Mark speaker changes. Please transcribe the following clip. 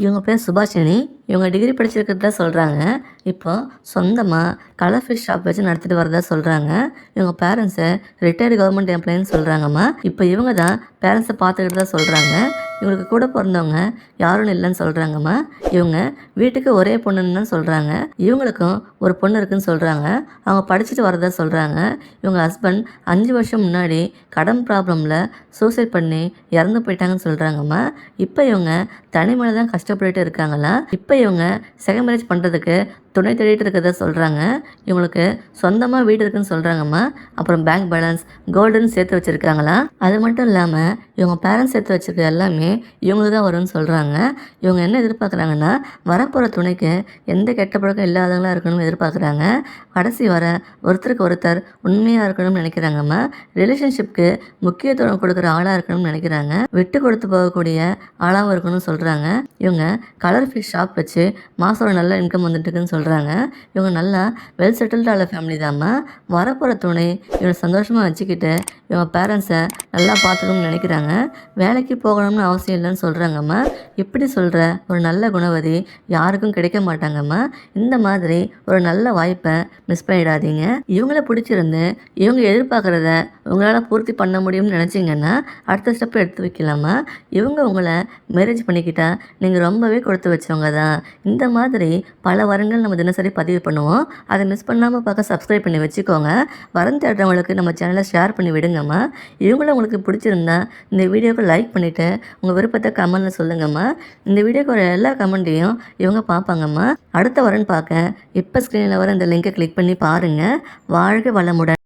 Speaker 1: இவங்க பேர் சுபாஷினி. இவங்க டிகிரி படிச்சிருக்கிறதா சொல்கிறாங்க. இப்போ சொந்தமாக கலர் ஃபிஷ் ஷாப் வச்சு நடத்திட்டு வரதா சொல்கிறாங்க. இவங்க பேரண்ட்ஸை ரிட்டையர்டு கவர்மெண்ட் எம்ப்ளாயின்னு சொல்கிறாங்கம்மா. இப்போ இவங்க தான் பேரண்ட்ஸை பார்த்துக்கிட்டு தான் சொல்கிறாங்க. இவங்களுக்கு கூட பிறந்தவங்க யாரும் இல்லைன்னு சொல்கிறாங்கம்மா. இவங்க வீட்டுக்கு ஒரே பொண்ணுன்னு தான் சொல்கிறாங்க. இவங்களுக்கும் ஒரு பொண்ணு இருக்குன்னு சொல்கிறாங்க. அவங்க படிச்சுட்டு வரதா சொல்கிறாங்க. இவங்க ஹஸ்பண்ட் 5 வருஷம் முன்னாடி கடன் ப்ராப்ளமில் சூசைட் பண்ணி இறந்து போயிட்டாங்கன்னு சொல்கிறாங்கம்மா. இப்போ இவங்க தனிமையில் தான் கஷ்டப்பட்டுட்டு இருக்காங்களாம். இப்போ இவங்க செகண்ட் மேரேஜ் பண்ணுறதுக்கு துணை தேடிட்டு இருக்கிறதா சொல்கிறாங்க. இவங்களுக்கு சொந்தமாக வீடு இருக்குன்னு சொல்கிறாங்கம்மா. அப்புறம் பேங்க் பேலன்ஸ் கோல்டுன்னு சேர்த்து வச்சுருக்காங்களாம். அது மட்டும் இல்லாமல் இவங்க பேரண்ட்ஸ் சேர்த்து வச்சுருக்க எல்லாமே இவங்களுக்கு தான் வரும்னு சொல்கிறாங்க. இவங்க என்ன எதிர்பார்க்குறாங்கன்னா, வரப்போகிற துணைக்கு எந்த கெட்ட பழக்கம் இல்லாதவங்களாக இருக்கணும்னு எதிர்பார்க்குறாங்க. கடைசி வர ஒருத்தருக்கு ஒருத்தர் உண்மையாக இருக்கணும்னு நினைக்கிறாங்கம்மா. ரிலேஷன்ஷிப்க்கு முக்கியத்துவம் கொடுக்குற ஆளாக இருக்கணும்னு நினைக்கிறாங்க. விட்டு கொடுத்து போகக்கூடிய ஆளாகவும் இருக்கணும்னு சொல்கிறாங்க. இவங்க கலர் ஃபிஷ் ஷாப் வச்சு மாதம் ஒரு நல்ல இன்கம் வந்துட்டு இருக்குன்னு சொல்கிறாங்க. இவங்க நல்லா வெல் செட்டில்டு ஆன ஃபேமிலி தாம்மா. வரப்போகிற துணை இவங்க சந்தோஷமாக வச்சுக்கிட்டு இவங்க பேரண்ட்ஸை நல்லா பார்த்துக்கணும்னு நினைக்கிறாங்க. வேலைக்கு போகணும்னு அவசியம் இல்லைன்னு சொல்கிறாங்கம்மா. இப்படி சொல்கிற ஒரு நல்ல குணவதி யாருக்கும் கிடைக்க மாட்டாங்கம்மா. இந்த மாதிரி ஒரு நல்ல வாய்ப்பை மிஸ் பண்ணிடாதீங்க. இவங்கள பிடிச்சிருந்து இவங்க எதிர்பார்க்குறத உங்களால் பூர்த்தி பண்ண முடியும்னு நினச்சிங்கன்னா அடுத்த ஸ்டெப் எடுத்து வைக்கலாமா. இவங்க உங்களை மேரேஜ் பண்ணிக்கிட்டால் நீங்கள் ரொம்பவே கொடுத்து வச்சவங்க தான். இந்த மாதிரி பல வரங்கள் நம்ம தினசரி பதிவு பண்ணுவோம். அதை மிஸ் பண்ணாமல் பார்க்க சப்ஸ்கிரைப் பண்ணி வச்சுக்கோங்க. வரம் தேடுறவங்களுக்கு நம்ம சேனலை ஷேர் பண்ணி விடுங்கம்மா. இவங்களும் உங்களுக்கு பிடிச்சிருந்தா இந்த வீடியோவுக்கு லைக் பண்ணிவிட்டு உங்கள் விருப்பத்தை கமெண்ட்டில் சொல்லுங்கம்மா. இந்த வீடியோக்கு வர எல்லா கமெண்ட்டையும் இவங்க பார்ப்பாங்கம்மா. அடுத்த வரன்னு பார்க்க இப்போ ஸ்க்ரீனில் வர இந்த லிங்கை கிளிக் பண்ணி பாருங்கள். வாழ்க வளமுடன்.